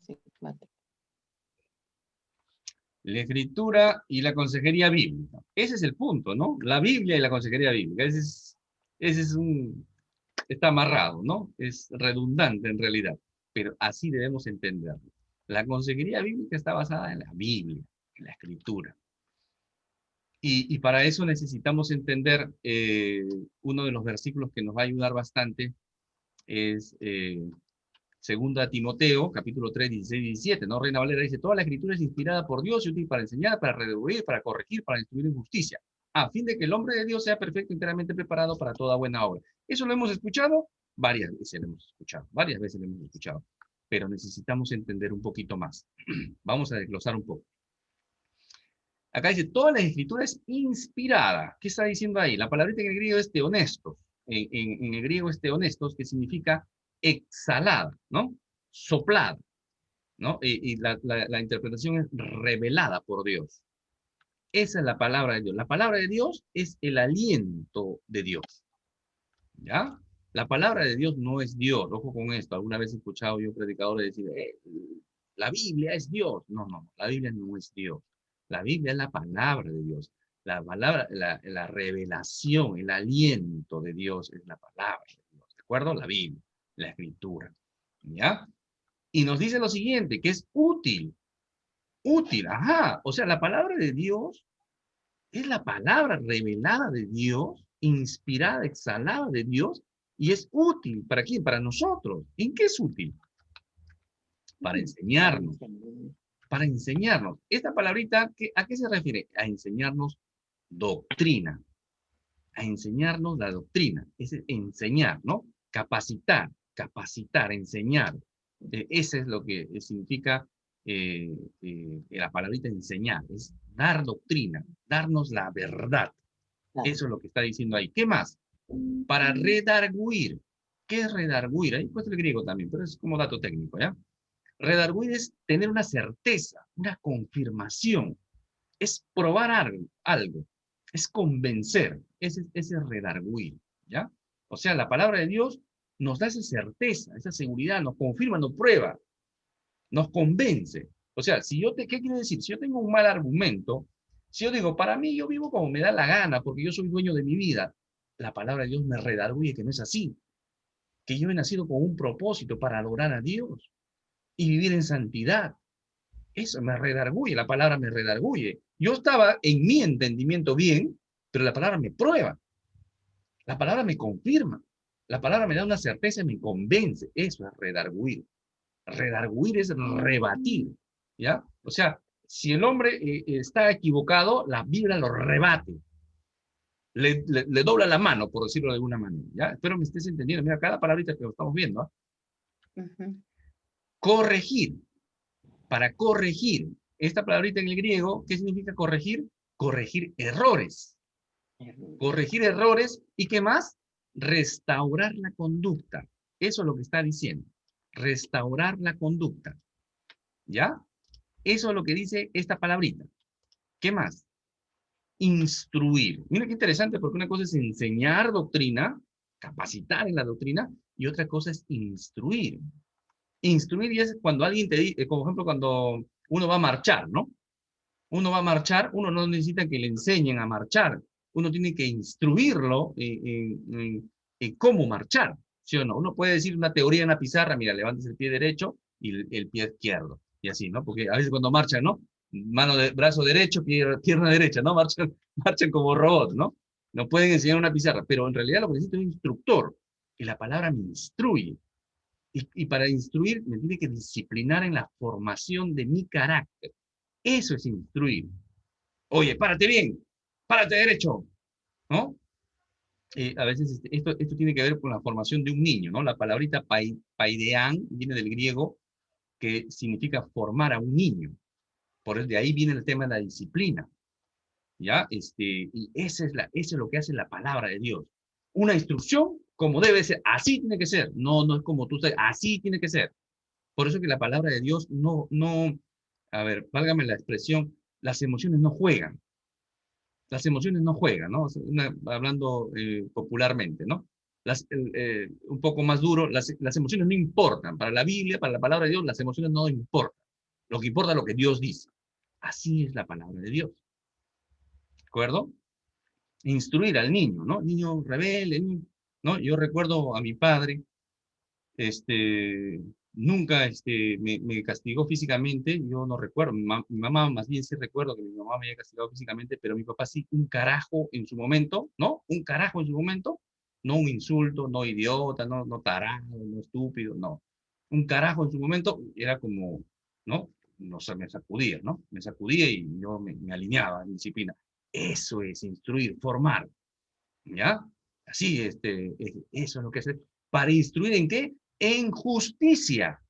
Sigmática. La escritura y la consejería bíblica. Ese es el punto, ¿no? La Biblia y la consejería bíblica. Está amarrado, ¿no? Es redundante en realidad, pero así debemos entenderlo. La consejería bíblica está basada en la Biblia, en la escritura. Y para eso necesitamos entender uno de los versículos que nos va a ayudar bastante, es Segunda Timoteo, capítulo 3, 16 y 17, ¿no? Reina Valera dice, toda la escritura es inspirada por Dios y útil para enseñar, para redarguir, para corregir, para instruir en justicia, a fin de que el hombre de Dios sea perfecto, enteramente preparado para toda buena obra. Eso lo hemos escuchado varias veces, lo hemos escuchado, pero necesitamos entender un poquito más. Vamos a desglosar un poco. Acá dice, toda la escritura es inspirada. ¿Qué está diciendo ahí? La palabrita en el griego es teonestos. En el griego es teonestos, que significa exhalada, ¿no? Soplada, ¿no? Y la interpretación es revelada por Dios. Esa es la palabra de Dios. La palabra de Dios es el aliento de Dios, ¿ya? La palabra de Dios no es Dios. Ojo con esto. Alguna vez he escuchado yo predicadores decir, la Biblia es Dios. No, no, la Biblia no es Dios. La Biblia es la palabra de Dios. La palabra, la revelación, el aliento de Dios es la palabra de Dios. ¿De acuerdo? La Biblia, la escritura. ¿Ya? Y nos dice lo siguiente, que es útil. Útil, ajá. O sea, la palabra de Dios es la palabra revelada de Dios, inspirada, exhalada de Dios, y es útil. ¿Para quién? Para nosotros. ¿En qué es útil? Para enseñarnos. Para enseñarnos. Esta palabrita, ¿a qué se refiere? A enseñarnos doctrina. A enseñarnos la doctrina. Es enseñar, ¿no? Capacitar, enseñar. Ese es lo que significa la palabrita enseñar. Es dar doctrina, darnos la verdad. Claro. Eso es lo que está diciendo ahí. ¿Qué más? Para redarguir. ¿Qué es redarguir? Ahí puesto el griego también, pero es como dato técnico, ¿ya? Redarguir es tener una certeza, una confirmación. Es probar algo. Es convencer. Ese es redarguir, ¿ya? O sea, la palabra de Dios nos da esa certeza, esa seguridad, nos confirma, nos prueba, nos convence. O sea, ¿qué quiere decir? Si yo tengo un mal argumento, si yo digo, para mí yo vivo como me da la gana, porque yo soy dueño de mi vida, la palabra de Dios me redarguye que no es así, que yo he nacido con un propósito para adorar a Dios y vivir en santidad. Eso me redarguye, la palabra me redarguye. Yo estaba en mi entendimiento bien, pero la palabra me prueba, la palabra me confirma, la palabra me da una certeza y me convence. Eso es redarguir. Redarguir es rebatir, ¿ya? O sea, si el hombre está equivocado, la Biblia lo rebate. Le dobla la mano, por decirlo de alguna manera, ¿ya? Espero me estés entendiendo. Mira, cada palabrita que lo estamos viendo, ¿ah? Corregir. Para corregir. Esta palabrita en el griego, ¿qué significa corregir? Corregir errores. Corregir errores. ¿Y qué más? Restaurar la conducta. Eso es lo que está diciendo. Restaurar la conducta. ¿Ya? Eso es lo que dice esta palabrita. ¿Qué más? Instruir. Mira qué interesante, porque una cosa es enseñar doctrina, capacitar en la doctrina, y otra cosa es instruir. Instruir es cuando alguien te dice, como ejemplo, cuando uno va a marchar, ¿no? Uno va a marchar, uno no necesita que le enseñen a marchar, uno tiene que instruirlo en cómo marchar, ¿sí o no? Uno puede decir una teoría en la pizarra, mira, levantes el pie derecho y el pie izquierdo, y así, ¿no? Porque a veces cuando marchan, ¿no? Brazo derecho, pierna derecha, ¿no? Marchan como robots, ¿no? No pueden enseñar una pizarra, pero en realidad lo que necesito es un instructor, y la palabra me instruye. Y para instruir me tiene que disciplinar en la formación de mi carácter. Eso es instruir. Oye, párate bien, párate derecho, ¿no? A veces esto tiene que ver con la formación de un niño, ¿no? La palabrita paidean viene del griego, que significa formar a un niño. De ahí viene el tema de la disciplina, ¿ya? Y eso es lo que hace la palabra de Dios. Una instrucción como debe ser, así tiene que ser. No, no es como tú sabes, así tiene que ser. Por eso que la palabra de Dios a ver, válgame la expresión, las emociones no juegan. Las emociones no juegan, ¿no? Hablando popularmente, ¿no? un poco más duro, las emociones no importan. Para la Biblia, para la palabra de Dios, las emociones no importan. Lo que importa es lo que Dios dice. Así es la palabra de Dios. ¿De acuerdo? Instruir al niño, ¿no? Niño rebelde, ¿no? Yo recuerdo a mi padre, nunca me castigó físicamente, yo no recuerdo, mi mamá más bien sí recuerdo que mi mamá me había castigado físicamente, pero mi papá sí, un carajo en su momento, ¿no? Un carajo en su momento, no un insulto, no idiota, no tarado, no estúpido, no. Un carajo en su momento era como, ¿no? No sé, me sacudía, ¿no? Me sacudía y yo me alineaba en disciplina. Eso es instruir, formar, ¿ya? Así, eso es lo que hace. ¿Para instruir en qué? En justicia.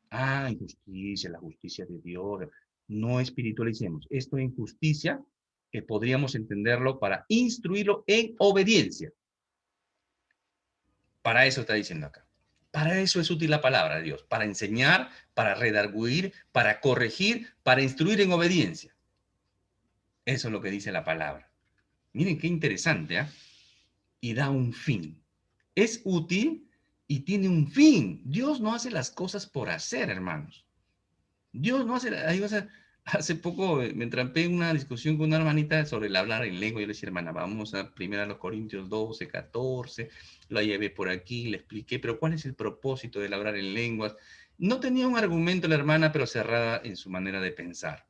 Ah, en justicia, la justicia de Dios. No espiritualicemos. Esto en justicia, que podríamos entenderlo para instruirlo en obediencia. Para eso está diciendo acá. Para eso es útil la palabra de Dios. Para enseñar, para redarguir, para corregir, para instruir en obediencia. Eso es lo que dice la palabra. Miren qué interesante, ¿eh? Y da un fin. Es útil y tiene un fin. Dios no hace las cosas por hacer, hermanos. Dios no hace... Hace poco me entrampé en una discusión con una hermanita sobre el hablar en lengua. Yo le decía, hermana, vamos a primero a los Corintios 12, 14. La llevé por aquí, le expliqué, pero ¿cuál es el propósito del hablar en lenguas? No tenía un argumento la hermana, pero cerrada en su manera de pensar.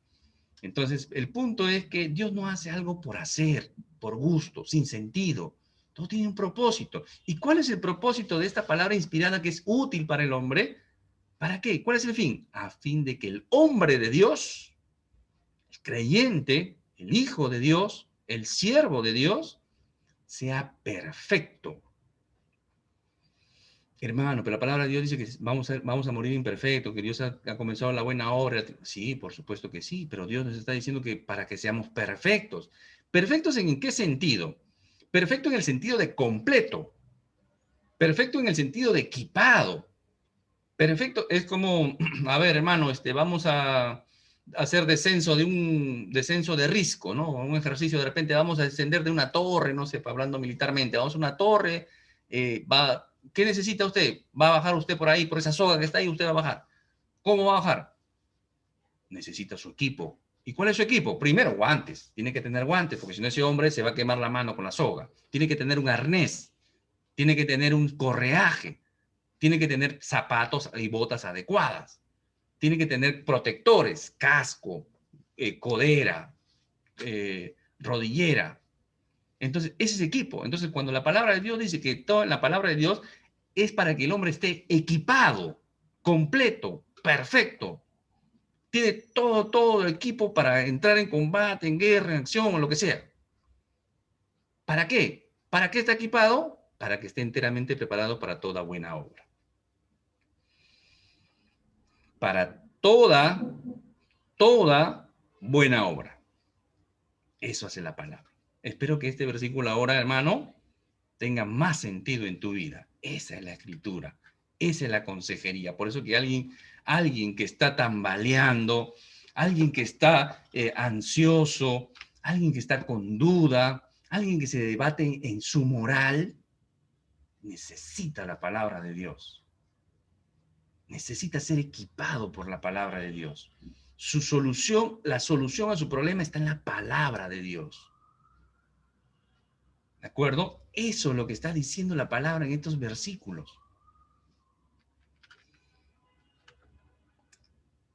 Entonces, el punto es que Dios no hace algo por hacer, por gusto, sin sentido. Todo tiene un propósito. ¿Y cuál es el propósito de esta palabra inspirada que es útil para el hombre? ¿Para qué? ¿Cuál es el fin? A fin de que el hombre de Dios, el creyente, el hijo de Dios, el siervo de Dios, sea perfecto. Hermano, pero la palabra de Dios dice que vamos a morir imperfectos, que Dios ha comenzado la buena obra. Sí, por supuesto que sí, pero Dios nos está diciendo que para que seamos perfectos. ¿Perfectos en qué sentido? Perfecto en el sentido de completo. Perfecto en el sentido de equipado. Perfecto es como, a ver, hermano, vamos a hacer descenso de risco, ¿no? Un ejercicio, de repente vamos a descender de una torre, no sé, hablando militarmente, vamos a una torre, ¿qué necesita usted? Va a bajar usted por ahí, por esa soga que está ahí, usted va a bajar. ¿Cómo va a bajar? Necesita su equipo. ¿Y cuál es su equipo? Primero, guantes. Tiene que tener guantes, porque si no ese hombre se va a quemar la mano con la soga. Tiene que tener un arnés, tiene que tener un correaje, tiene que tener zapatos y botas adecuadas, tiene que tener protectores, casco, codera, rodillera. Entonces, ese es equipo. Entonces, cuando la palabra de Dios dice que toda la palabra de Dios es para que el hombre esté equipado, completo, perfecto, tiene todo el equipo para entrar en combate, en guerra, en acción o lo que sea. ¿Para qué? ¿Para qué está equipado? Para que esté enteramente preparado para toda buena obra. Para toda buena obra. Eso hace la palabra. Espero que este versículo ahora, hermano, tenga más sentido en tu vida. Esa es la escritura. Esa es la consejería. Por eso que alguien que está tambaleando, alguien que está ansioso, alguien que está con duda, alguien que se debate en su moral, necesita la palabra de Dios. Necesita ser equipado por la palabra de Dios. Su solución, la solución a su problema está en la palabra de Dios. ¿De acuerdo? Eso es lo que está diciendo la palabra en estos versículos.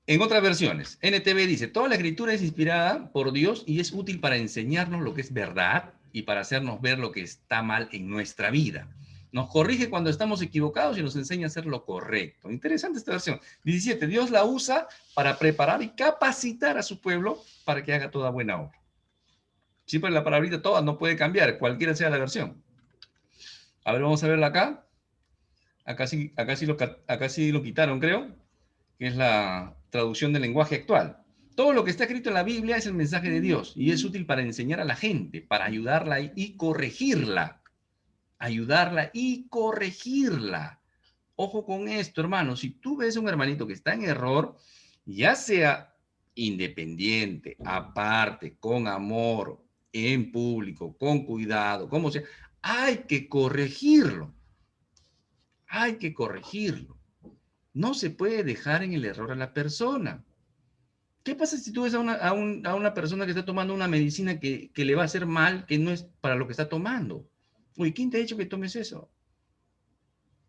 En otras versiones, NTV dice, toda la escritura es inspirada por Dios y es útil para enseñarnos lo que es verdad y para hacernos ver lo que está mal en nuestra vida. Nos corrige cuando estamos equivocados y nos enseña a hacer lo correcto. Interesante esta versión. 17. Dios la usa para preparar y capacitar a su pueblo para que haga toda buena obra. Siempre la palabrita toda no puede cambiar, cualquiera sea la versión. A ver, vamos a verla acá. Acá sí lo quitaron, creo, que es la traducción del lenguaje actual. Todo lo que está escrito en la Biblia es el mensaje de Dios y es útil para enseñar a la gente, para ayudarla y corregirla. Ayudarla y corregirla. Ojo con esto, hermano. Si tú ves a un hermanito que está en error, ya sea independiente, aparte, con amor, en público, con cuidado, como sea, hay que corregirlo. hay que corregirlo. No se puede dejar en el error a la persona. ¿Qué pasa si tú ves a una persona que está tomando una medicina que le va a hacer mal, que no es para lo que está tomando? Oye, ¿quién te ha dicho que tomes eso?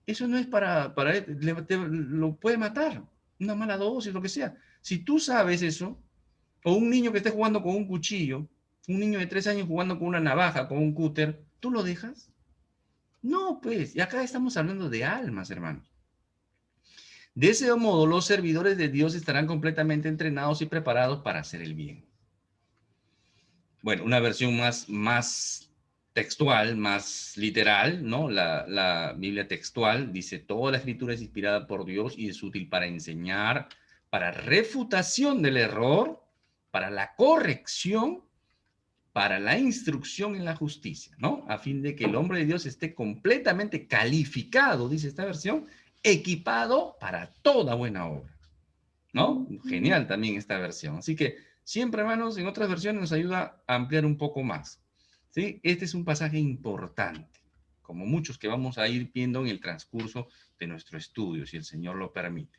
Eso no es para él, lo puede matar, una mala dosis, lo que sea. Si tú sabes eso, o un niño que esté jugando con un cuchillo, un niño de 3 años jugando con una navaja, con un cúter, ¿tú lo dejas? No, pues, y acá estamos hablando de almas, hermanos. De ese modo, los servidores de Dios estarán completamente entrenados y preparados para hacer el bien. Bueno, una versión más textual, más literal, ¿no? La Biblia textual dice, toda la escritura es inspirada por Dios y es útil para enseñar, para refutación del error, para la corrección, para la instrucción en la justicia, ¿no? A fin de que el hombre de Dios esté completamente calificado, dice esta versión, equipado para toda buena obra, ¿no? Genial también esta versión. Así que siempre, hermanos, en otras versiones nos ayuda a ampliar un poco más, ¿sí? Este es un pasaje importante, como muchos que vamos a ir viendo en el transcurso de nuestro estudio, si el Señor lo permite.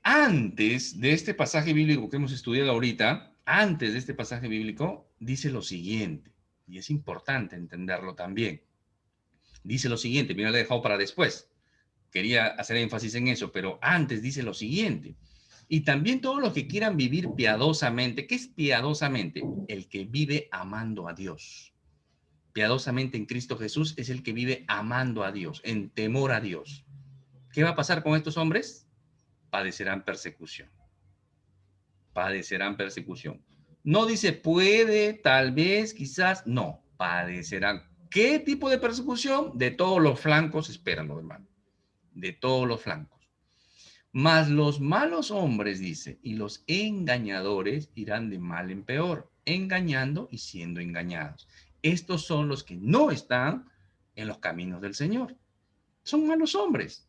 Antes de este pasaje bíblico que hemos estudiado ahorita, antes de este pasaje bíblico, dice lo siguiente, y es importante entenderlo también. Dice lo siguiente, mira, lo he dejado para después. Quería hacer énfasis en eso, pero antes dice lo siguiente. Y también todos los que quieran vivir piadosamente, ¿qué es piadosamente? El que vive amando a Dios. Piadosamente en Cristo Jesús es el que vive amando a Dios, en temor a Dios. ¿Qué va a pasar con estos hombres? Padecerán persecución. Padecerán persecución. No dice puede, tal vez, quizás, no, padecerán. ¿Qué tipo de persecución? De todos los flancos, espérenlo, hermano. De todos los flancos. Mas los malos hombres, dice, y los engañadores irán de mal en peor, engañando y siendo engañados. Estos son los que no están en los caminos del Señor. Son malos hombres.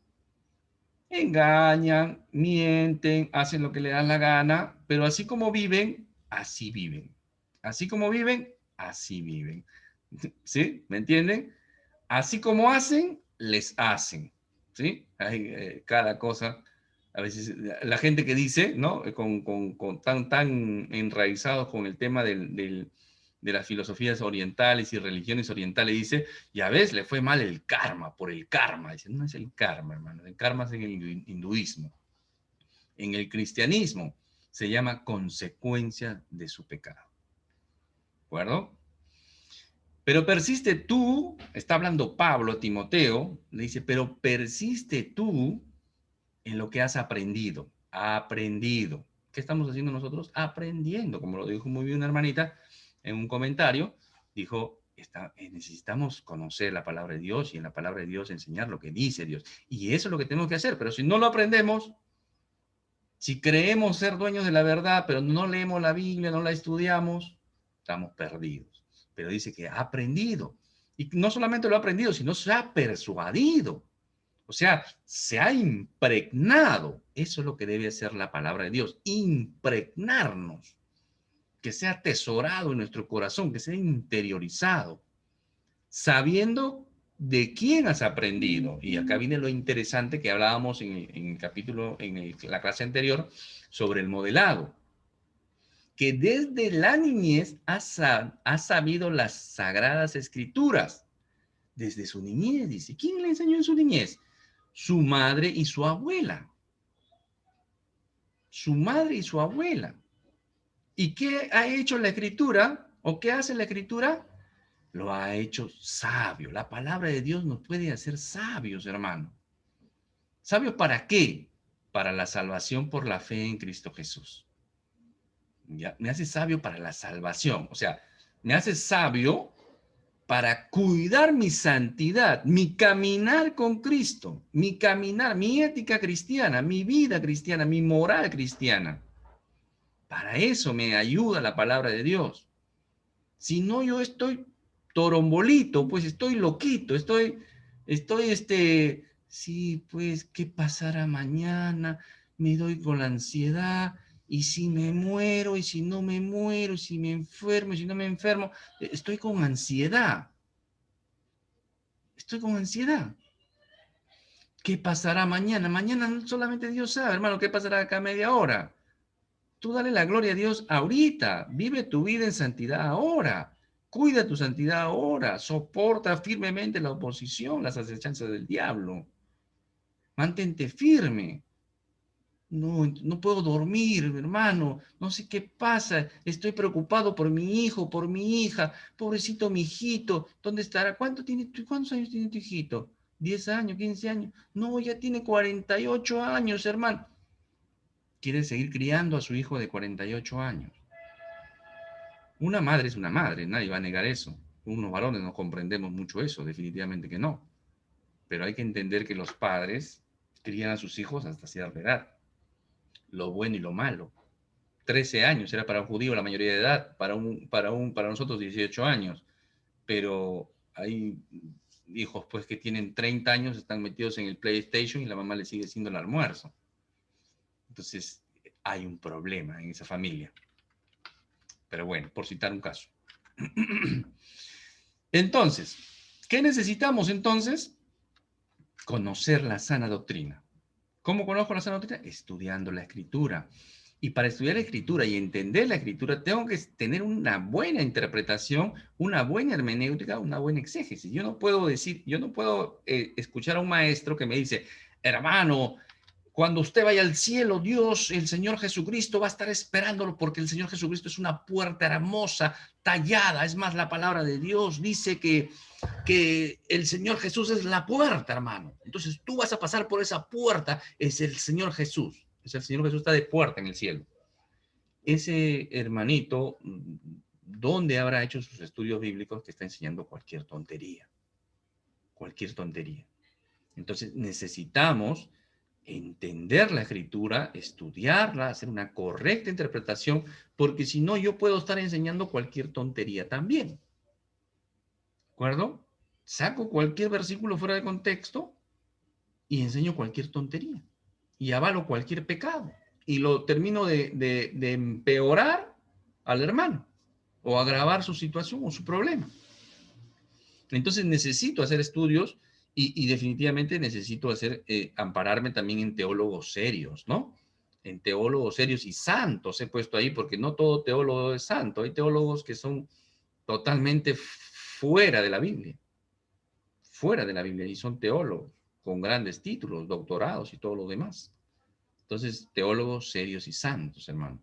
Engañan, mienten, hacen lo que le dan la gana, pero así como viven, así viven. Así como viven, así viven. ¿Sí? ¿Me entienden? Así como hacen, les hacen. ¿Sí? Hay cada cosa. A veces la gente que dice, ¿no? Con tan enraizados con el tema de las filosofías orientales y religiones orientales, dice, ya ves, le fue mal el karma, por el karma. Dice, no es el karma, hermano. El karma es en el hinduismo. En el cristianismo se llama consecuencia de su pecado. ¿De acuerdo? Pero persiste tú, está hablando Pablo a Timoteo, le dice, pero persiste tú en lo que has aprendido. Aprendido. ¿Qué estamos haciendo nosotros? Aprendiendo, como lo dijo muy bien una hermanita en un comentario, dijo, necesitamos conocer la palabra de Dios y en la palabra de Dios enseñar lo que dice Dios. Y eso es lo que tenemos que hacer, pero si no lo aprendemos, si creemos ser dueños de la verdad, pero no leemos la Biblia, no la estudiamos, estamos perdidos. Pero dice que ha aprendido. Y no solamente lo ha aprendido, sino se ha persuadido. O sea, se ha impregnado. Eso es lo que debe hacer la palabra de Dios. Impregnarnos. Que sea atesorado en nuestro corazón, que sea interiorizado. Sabiendo de quién has aprendido. Y acá viene lo interesante que hablábamos en el capítulo, la clase anterior, sobre el modelado. Que desde la niñez ha sabido las sagradas escrituras. Desde su niñez, dice. ¿Quién le enseñó en su niñez? Su madre y su abuela. Su madre y su abuela. ¿Y qué ha hecho la escritura? ¿O qué hace la escritura? Lo ha hecho sabio. La palabra de Dios nos puede hacer sabios, hermano. ¿Sabios para qué? Para la salvación por la fe en Cristo Jesús. ¿Ya? Me hace sabio para la salvación. O sea, me hace sabio para cuidar mi santidad, mi caminar con Cristo, mi caminar, mi ética cristiana, mi vida cristiana, mi moral cristiana. Para eso me ayuda la palabra de Dios. Si no, yo estoy torombolito, pues estoy loquito, sí, pues, ¿qué pasará mañana? Me doy con la ansiedad, y si me muero, y si no me muero, y si me enfermo, y si no me enfermo, estoy con ansiedad. Estoy con ansiedad. ¿Qué pasará mañana? Mañana solamente Dios sabe, hermano, qué pasará acá media hora. Tú dale la gloria a Dios ahorita. Vive tu vida en santidad ahora. Cuida tu santidad ahora. Soporta firmemente la oposición, las acechanzas del diablo. Mantente firme. No, no puedo dormir, hermano. No sé qué pasa. Estoy preocupado por mi hijo, por mi hija. Pobrecito mi hijito. ¿Dónde estará? ¿Cuántos años tiene tu hijito? ¿10 años, 15 años? No, ya tiene 48 años, hermano. Quiere seguir criando a su hijo de 48 años. Una madre es una madre, nadie va a negar eso. Unos varones no comprendemos mucho eso, definitivamente que no. Pero hay que entender que los padres crían a sus hijos hasta cierta edad. Lo bueno y lo malo. 13 años era para un judío la mayoría de edad, para nosotros 18 años. Pero hay hijos pues que tienen 30 años, están metidos en el PlayStation y la mamá le sigue haciendo el almuerzo. Entonces hay un problema en esa familia. Pero bueno, por citar un caso. Entonces, ¿qué necesitamos entonces? Conocer la sana doctrina. ¿Cómo conozco la sana doctrina? Estudiando la Escritura. Y para estudiar la Escritura y entender la Escritura, tengo que tener una buena interpretación, una buena hermenéutica, una buena exégesis. Yo no puedo escuchar a un maestro que me dice, hermano, cuando usted vaya al cielo, Dios, el Señor Jesucristo va a estar esperándolo porque el Señor Jesucristo es una puerta hermosa, tallada. Es más, la palabra de Dios dice que el Señor Jesús es la puerta, hermano. Entonces tú vas a pasar por esa puerta, es el Señor Jesús. Es el Señor Jesús, está de puerta en el cielo. Ese hermanito, ¿dónde habrá hecho sus estudios bíblicos que está enseñando cualquier tontería? Cualquier tontería. Entonces necesitamos entender la Escritura, estudiarla, hacer una correcta interpretación, porque si no yo puedo estar enseñando cualquier tontería también. ¿De acuerdo? Saco cualquier versículo fuera de contexto y enseño cualquier tontería. Y avalo cualquier pecado. Y lo termino de empeorar al hermano o agravar su situación o su problema. Entonces necesito hacer estudios y definitivamente necesito ampararme también en teólogos serios, ¿no? En teólogos serios y santos he puesto ahí, porque no todo teólogo es santo. Hay teólogos que son totalmente fuera de la Biblia. Fuera de la Biblia y son teólogos con grandes títulos, doctorados y todo lo demás. Entonces, teólogos serios y santos, hermano.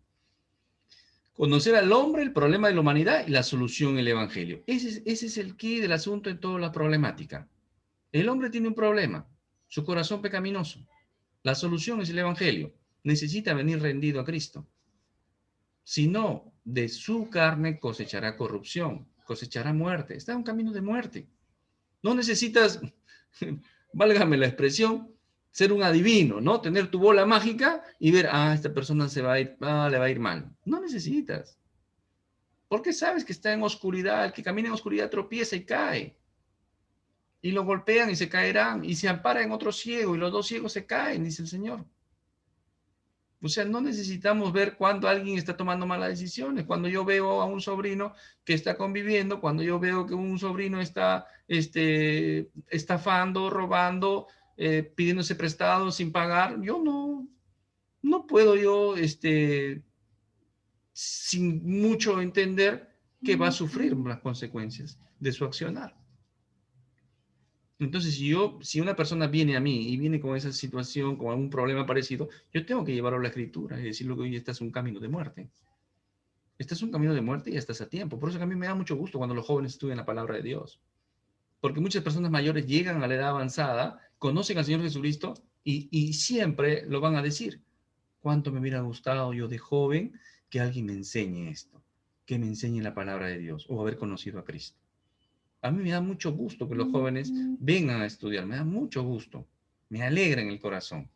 Conocer al hombre, el problema de la humanidad y la solución, el evangelio. Ese es el key del asunto en toda la problemática. El hombre tiene un problema, su corazón pecaminoso. La solución es el evangelio. Necesita venir rendido a Cristo. Si no, de su carne cosechará corrupción, cosechará muerte. Está en un camino de muerte. No necesitas, válgame la expresión, ser un adivino, ¿no? Tener tu bola mágica y ver, esta persona se va a ir, le va a ir mal. No necesitas. Porque sabes que está en oscuridad, el que camina en oscuridad tropieza y cae. Y lo golpean y se caerán, y se ampara en otro ciego, y los dos ciegos se caen, dice el Señor. O sea, no necesitamos ver cuando alguien está tomando malas decisiones. Cuando yo veo a un sobrino que está conviviendo, cuando yo veo que un sobrino está estafando, robando, pidiéndose prestado sin pagar, yo no puedo sin mucho entender que va a sufrir las consecuencias de su accionar. Entonces, si una persona viene a mí y viene con esa situación, con algún problema parecido, yo tengo que llevarlo a la Escritura y decirle que hoy este es un camino de muerte. Este es un camino de muerte y ya estás a tiempo. Por eso que a mí me da mucho gusto cuando los jóvenes estudian la palabra de Dios. Porque muchas personas mayores llegan a la edad avanzada, conocen al Señor Jesucristo y siempre lo van a decir. ¿Cuánto me hubiera gustado yo de joven que alguien me enseñe esto? Que me enseñe la palabra de Dios o haber conocido a Cristo. A mí me da mucho gusto que los jóvenes vengan a estudiar, me da mucho gusto, me alegra en el corazón,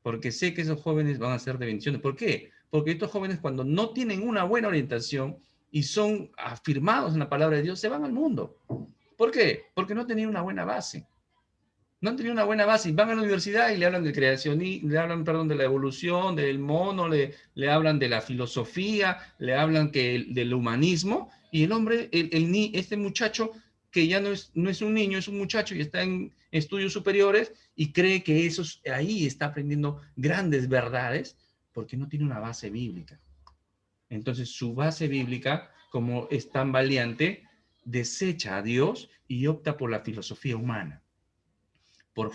porque sé que esos jóvenes van a ser de bendiciones. ¿Por qué? Porque estos jóvenes cuando no tienen una buena orientación y son afirmados en la palabra de Dios, se van al mundo. ¿Por qué? Porque no tenían una buena base. No han tenido una buena base y van a la universidad y le hablan de creación, y le hablan, perdón, de la evolución, del mono, le hablan de la filosofía, le hablan del humanismo, y el hombre, este muchacho que ya no es un niño, es un muchacho y está en estudios superiores y cree que ahí está aprendiendo grandes verdades porque no tiene una base bíblica. Entonces su base bíblica, como es tan valiente, desecha a Dios y opta por la filosofía humana, por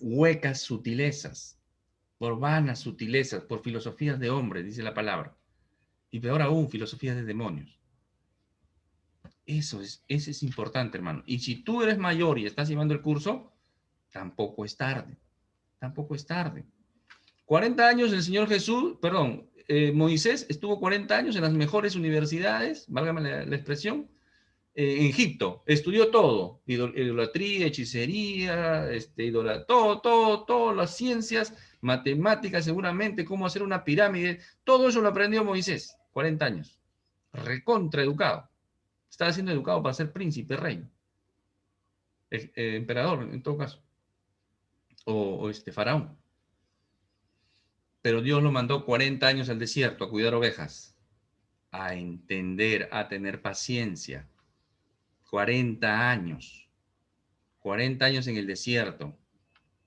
huecas sutilezas, por vanas sutilezas, por filosofías de hombres, dice la palabra. Y peor aún, filosofías de demonios. Eso es importante, hermano. Y si tú eres mayor y estás llevando el curso, tampoco es tarde. Tampoco es tarde. 40 años el Señor Jesús, perdón, Moisés estuvo 40 años en las mejores universidades, válgame la expresión, en Egipto. Estudió todo, idolatría, hechicería, todas las ciencias, matemáticas seguramente, cómo hacer una pirámide. Todo eso lo aprendió Moisés, 40 años. Recontra educado. Estaba siendo educado para ser príncipe, rey. Emperador, en todo caso. O faraón. Pero Dios lo mandó 40 años al desierto a cuidar ovejas, a entender, a tener paciencia. 40 años. 40 años en el desierto,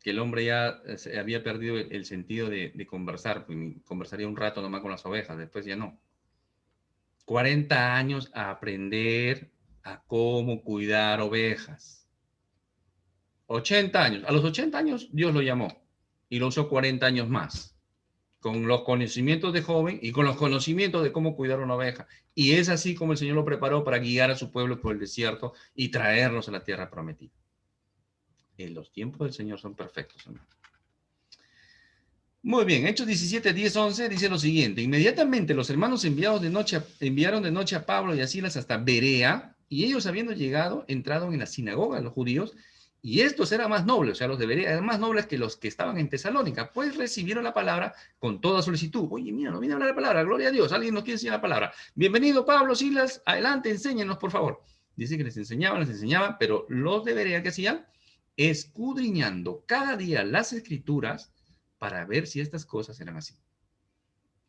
que el hombre ya se había perdido el sentido de conversar. Conversaría un rato nomás con las ovejas, después ya no. 40 años a aprender a cómo cuidar ovejas. 80 años. A los 80 años Dios lo llamó y lo usó 40 años más, con los conocimientos de joven y con los conocimientos de cómo cuidar una oveja. Y es así como el Señor lo preparó para guiar a su pueblo por el desierto y traerlos a la tierra prometida. Los tiempos del Señor son perfectos, hermano. Muy bien, Hechos 17, 10, 11 dice lo siguiente. Inmediatamente los hermanos enviaron de noche a Pablo y a Silas hasta Berea, y ellos habiendo llegado, entraron en la sinagoga de los judíos, y estos eran más nobles, o sea, los de Berea eran más nobles que los que estaban en Tesalónica, pues recibieron la palabra con toda solicitud. Oye, mira, no viene a hablar la palabra, gloria a Dios, alguien nos quiere enseñar la palabra. Bienvenido Pablo, Silas, adelante, enséñenos, por favor. Dice que les enseñaban, pero los de Berea, ¿qué hacían? Escudriñando cada día las escrituras para ver si estas cosas eran así.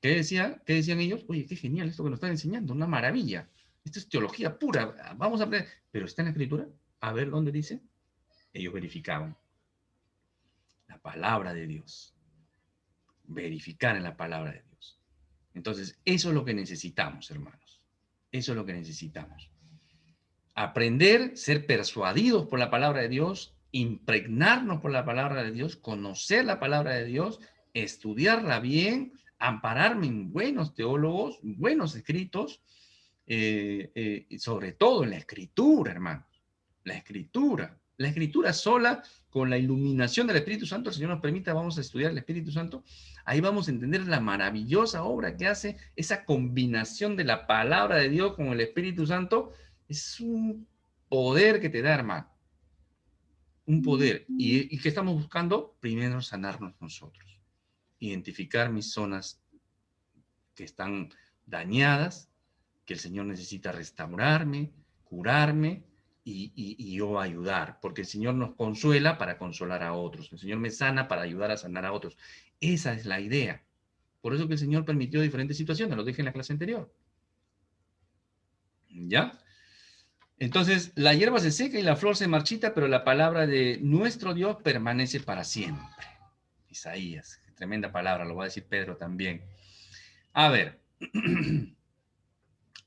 ¿Qué decían ellos? Oye, qué genial esto que nos están enseñando, una maravilla. Esto es teología pura, vamos a aprender. Pero está en la escritura, a ver dónde dice. Ellos verificaban la palabra de Dios. Verificar en la palabra de Dios. Entonces, eso es lo que necesitamos, hermanos. Eso es lo que necesitamos. Aprender, ser persuadidos por la palabra de Dios, impregnarnos por la palabra de Dios, conocer la palabra de Dios, estudiarla bien, ampararme en buenos teólogos, buenos escritos, sobre todo en la escritura, hermanos. La escritura sola, con la iluminación del Espíritu Santo, el Señor nos permita, vamos a estudiar el Espíritu Santo, ahí vamos a entender la maravillosa obra que hace esa combinación de la palabra de Dios con el Espíritu Santo. Es un poder que te da, hermano. Un poder. ¿Y qué estamos buscando? Primero sanarnos nosotros. Identificar mis zonas que están dañadas, que el Señor necesita restaurarme, curarme y yo ayudar. Porque el Señor nos consuela para consolar a otros. El Señor me sana para ayudar a sanar a otros. Esa es la idea. Por eso que el Señor permitió diferentes situaciones. Lo dije en la clase anterior. ¿Ya? Entonces, la hierba se seca y la flor se marchita, pero la palabra de nuestro Dios permanece para siempre. Isaías, tremenda palabra, lo va a decir Pedro también. A ver,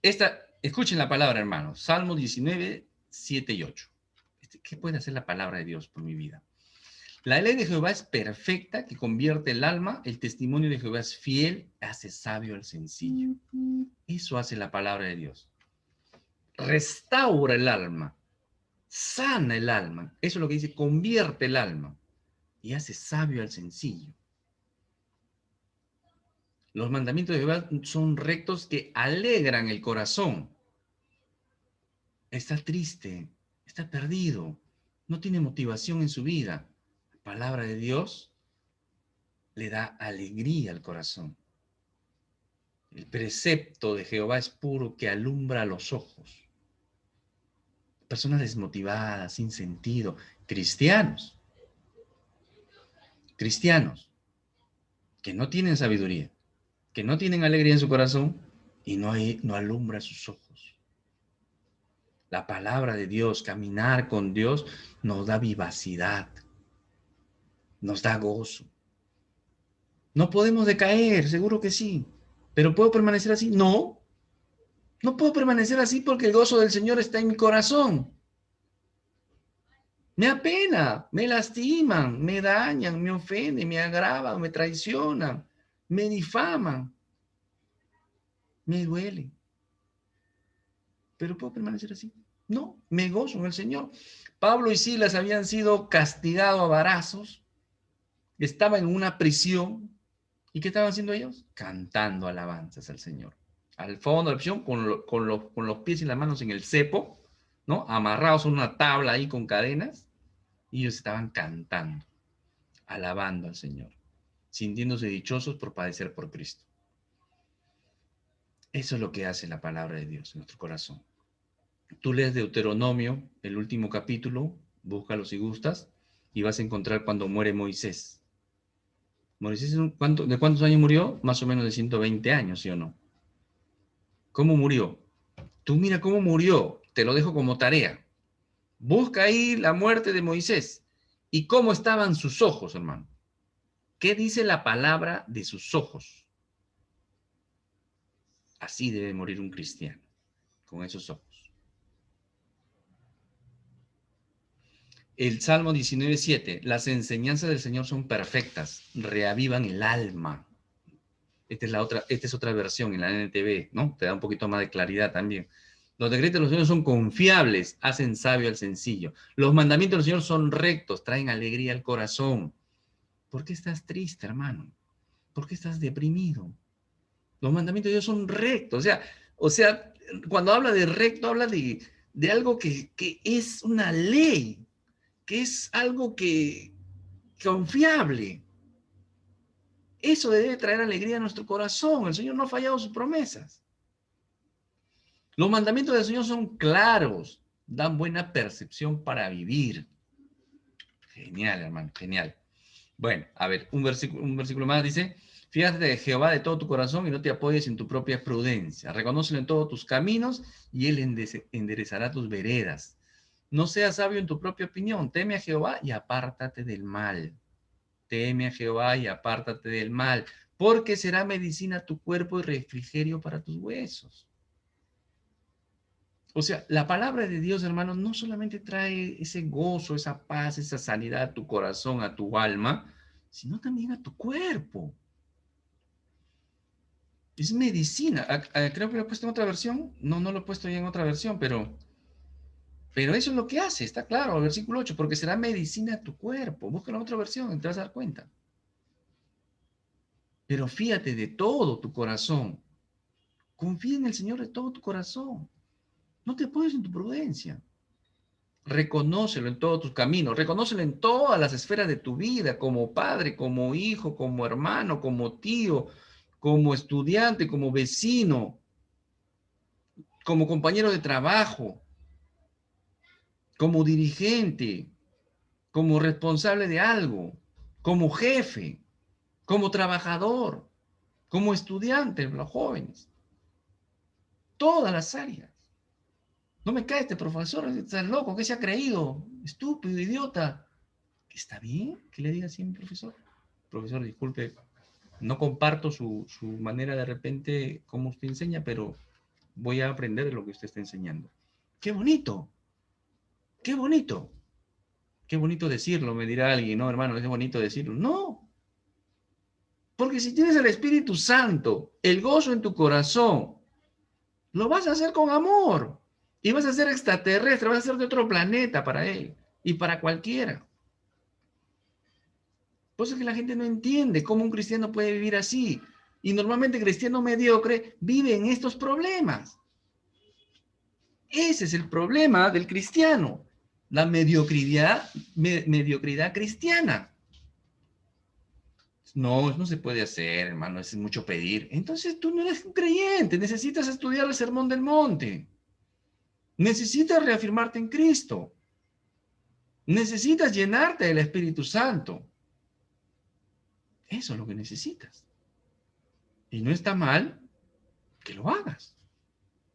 escuchen la palabra, hermanos. Salmo 19, 7 y 8. ¿Qué puede hacer la palabra de Dios por mi vida? La ley de Jehová es perfecta, que convierte el alma. El testimonio de Jehová es fiel, hace sabio al sencillo. Eso hace la palabra de Dios. Restaura el alma, sana el alma. Eso es lo que dice, convierte el alma y hace sabio al sencillo. Los mandamientos de Jehová son rectos que alegran el corazón. Está triste, está perdido, no tiene motivación en su vida. La palabra de Dios le da alegría al corazón. El precepto de Jehová es puro, que alumbra los ojos. Personas desmotivadas, sin sentido, cristianos que no tienen sabiduría, que no tienen alegría en su corazón y no alumbra sus ojos. La palabra de Dios, caminar con Dios, nos da vivacidad, nos da gozo. No podemos decaer, seguro que sí. ¿Pero puedo permanecer así? No, no puedo permanecer así porque el gozo del Señor está en mi corazón. Me apena, me lastiman, me dañan, me ofenden, me agravan, me traicionan, me difaman. Me duele. ¿Pero puedo permanecer así? No, me gozo en el Señor. Pablo y Silas habían sido castigados a varazos, estaban en una prisión. ¿Y qué estaban haciendo ellos? Cantando alabanzas al Señor. Al fondo de la prisión, con los pies y las manos en el cepo, ¿no? Amarrados a una tabla ahí con cadenas, y ellos estaban cantando, alabando al Señor, sintiéndose dichosos por padecer por Cristo. Eso es lo que hace la palabra de Dios en nuestro corazón. Tú lees Deuteronomio, el último capítulo, búscalo si gustas, y vas a encontrar cuando muere Moisés. Moisés, ¿de cuántos años murió? Más o menos de 120 años, ¿sí o no? ¿Cómo murió? Tú mira cómo murió, te lo dejo como tarea. Busca ahí la muerte de Moisés y cómo estaban sus ojos, hermano. ¿Qué dice la palabra de sus ojos? Así debe morir un cristiano, con esos ojos. El Salmo 19:7, las enseñanzas del Señor son perfectas, reavivan el alma. Esta es otra versión en la NTV, ¿no? Te da un poquito más de claridad también. Los decretos de los Señor son confiables, hacen sabio al sencillo. Los mandamientos del Señor son rectos, traen alegría al corazón. ¿Por qué estás triste, hermano? ¿Por qué estás deprimido? Los mandamientos de Dios son rectos. O sea, cuando habla de recto, habla de algo que es una ley, que es algo que confiable. Eso debe traer alegría a nuestro corazón. El Señor no ha fallado sus promesas. Los mandamientos del Señor son claros, dan buena percepción para vivir. Genial, hermano, genial. Bueno, a ver, un versículo más dice, fíjate de Jehová de todo tu corazón y no te apoyes en tu propia prudencia. Reconócelo en todos tus caminos y él enderezará tus veredas. No seas sabio en tu propia opinión. Teme a Jehová y apártate del mal. Teme a Jehová y apártate del mal, porque será medicina a tu cuerpo y refrigerio para tus huesos. O sea, la palabra de Dios, hermanos, no solamente trae ese gozo, esa paz, esa sanidad a tu corazón, a tu alma, sino también a tu cuerpo. Es medicina. Creo que lo he puesto en otra versión. No, no lo he puesto ya en otra versión, pero eso es lo que hace, está claro, el versículo 8, porque será medicina a tu cuerpo. Busca la otra versión y te vas a dar cuenta. Pero fíjate de todo tu corazón. Confía en el Señor de todo tu corazón. No te apoyes en tu prudencia. Reconócelo en todos tus caminos. Reconócelo en todas las esferas de tu vida, como padre, como hijo, como hermano, como tío, como estudiante, como vecino, como compañero de trabajo, como dirigente, como responsable de algo, como jefe, como trabajador, como estudiante, los jóvenes. Todas las áreas. No me cae este profesor, está loco, ¿qué se ha creído? Estúpido, idiota. ¿Está bien que le diga así a mi profesor? Profesor, disculpe, no comparto su manera de repente como usted enseña, pero voy a aprender de lo que usted está enseñando. ¡Qué bonito! ¡Qué bonito! Qué bonito decirlo, me dirá alguien, no, hermano, es bonito decirlo. No, porque si tienes el Espíritu Santo, el gozo en tu corazón, lo vas a hacer con amor. Y vas a ser extraterrestre, vas a ser de otro planeta para él y para cualquiera. Por eso es que la gente no entiende cómo un cristiano puede vivir así. Y normalmente el cristiano mediocre vive en estos problemas. Ese es el problema del cristiano. La mediocridad cristiana. No, no se puede hacer, hermano, es mucho pedir. Entonces tú no eres un creyente, necesitas estudiar el Sermón del Monte. Necesitas reafirmarte en Cristo. Necesitas llenarte del Espíritu Santo. Eso es lo que necesitas. Y no está mal que lo hagas.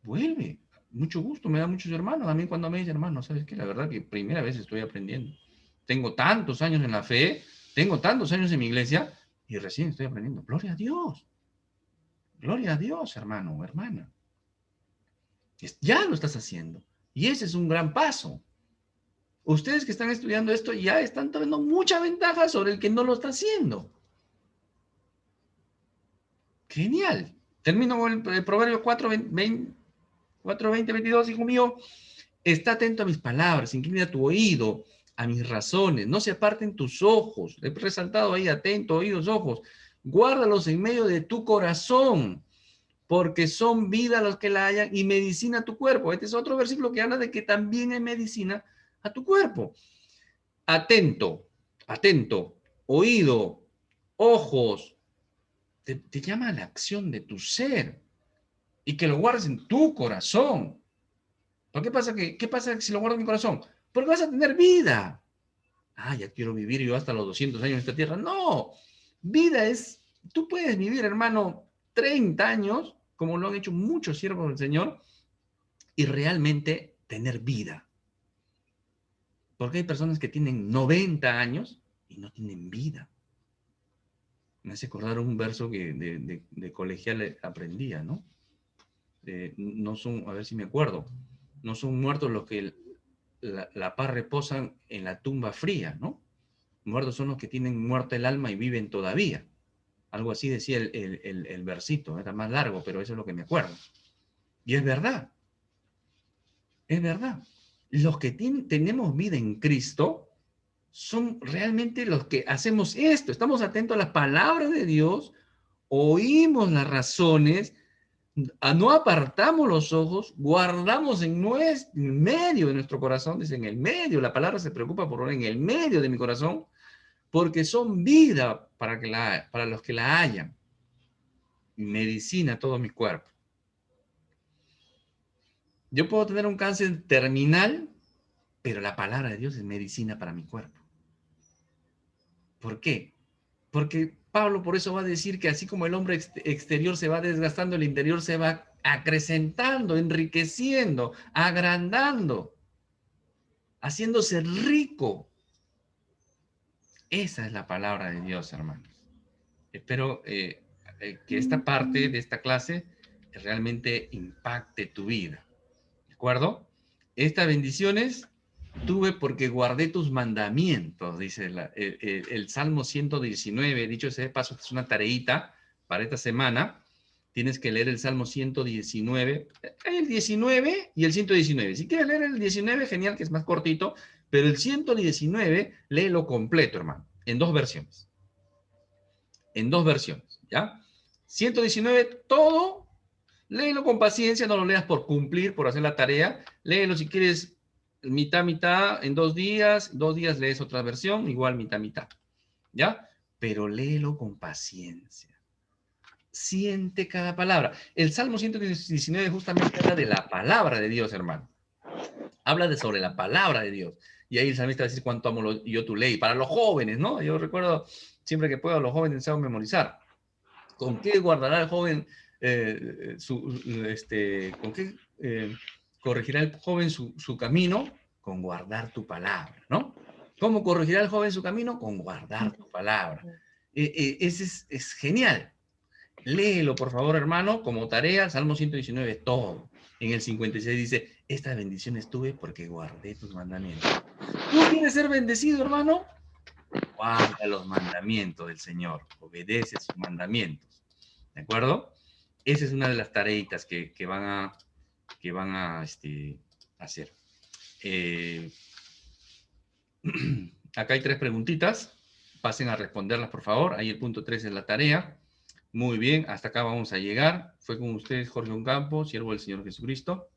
Vuelve. mucho gusto, me da muchos hermanos. A mí cuando me dicen, hermano, ¿sabes qué? La verdad que primera vez estoy aprendiendo. Tengo tantos años en la fe, tengo tantos años en mi iglesia y recién estoy aprendiendo. Gloria a Dios. Gloria a Dios, hermano o hermana. Ya lo estás haciendo. Y ese es un gran paso. Ustedes que están estudiando esto ya están teniendo mucha ventaja sobre el que no lo está haciendo. Genial. Termino con el Proverbio 4, 22, hijo mío. Está atento a mis palabras, inclina tu oído a mis razones, no se aparten tus ojos. He resaltado ahí, atento, oídos, ojos. Guárdalos en medio de tu corazón, porque son vida los que la hallan y medicina a tu cuerpo. Este es otro versículo que habla de que también es medicina a tu cuerpo. Atento, atento, oído, ojos, te llama a la acción de tu ser y que lo guardes en tu corazón. ¿Por qué pasa qué pasa si lo guardo en mi corazón? Porque vas a tener vida. Ah, ya quiero vivir yo hasta los 200 años en esta tierra. No, vida es, tú puedes vivir, hermano, 30 años, como lo han hecho muchos siervos del Señor, y realmente tener vida. Porque hay personas que tienen 90 años y no tienen vida. Me hace acordar un verso que de colegial aprendía, ¿no? No son, a ver si me acuerdo, no son muertos los que la paz reposan en la tumba fría, ¿no? Muertos son los que tienen muerta el alma y viven todavía. Algo así decía el versito, era más largo, pero eso es lo que me acuerdo. Y es verdad, es verdad. Los que tenemos vida en Cristo son realmente los que hacemos esto. Estamos atentos a las palabras de Dios, oímos las razones, no apartamos los ojos, guardamos en medio de nuestro corazón, dice en el medio, la palabra se preocupa por en el medio de mi corazón, porque son vida para los que la hallan, medicina a todo mi cuerpo. Yo puedo tener un cáncer terminal, pero la palabra de Dios es medicina para mi cuerpo. ¿Por qué? Porque Pablo por eso va a decir que así como el hombre exterior se va desgastando, el interior se va acrecentando, enriqueciendo, agrandando, haciéndose rico. Esa es la palabra de Dios, hermanos. Espero que esta parte de esta clase realmente impacte tu vida. ¿De acuerdo? Estas bendiciones tuve porque guardé tus mandamientos, dice el Salmo 119. Dicho ese paso, es una tareita para esta semana. Tienes que leer el Salmo 119, el 19 y el 119. Si quieres leer el 19, genial, que es más cortito, pero el 119, léelo completo, hermano, en dos versiones. En dos versiones, ¿ya? 119, todo, léelo con paciencia, no lo leas por cumplir, por hacer la tarea. Léelo si quieres mitad, mitad, en 2 días lees otra versión, igual mitad, mitad, ¿ya? Pero léelo con paciencia. Siente cada palabra. El Salmo 119 justamente habla de la palabra de Dios, hermano. Habla sobre la palabra de Dios. Y ahí el salmista va a decir cuánto amo yo tu ley. Para los jóvenes, ¿no? Yo recuerdo siempre que puedo a los jóvenes deseo memorizar. ¿Con qué guardará el joven con qué corregirá el joven su camino? Con guardar tu palabra, ¿no? ¿Cómo corregirá el joven su camino? Con guardar tu palabra. Ese es genial. Léelo, por favor, hermano, como tarea, Salmo 119, todo. En el 56 dice, estas bendiciones tuve porque guardé tus mandamientos. ¿Tú quieres ser bendecido, hermano? Guarda los mandamientos del Señor, obedece sus mandamientos. ¿De acuerdo? Esa es una de las tareitas que van a hacer. Acá hay 3 preguntitas. Pasen a responderlas, por favor. Ahí el punto 3 es la tarea. Muy bien, hasta acá vamos a llegar. Fue con ustedes Jorge Ocampo, siervo del Señor Jesucristo.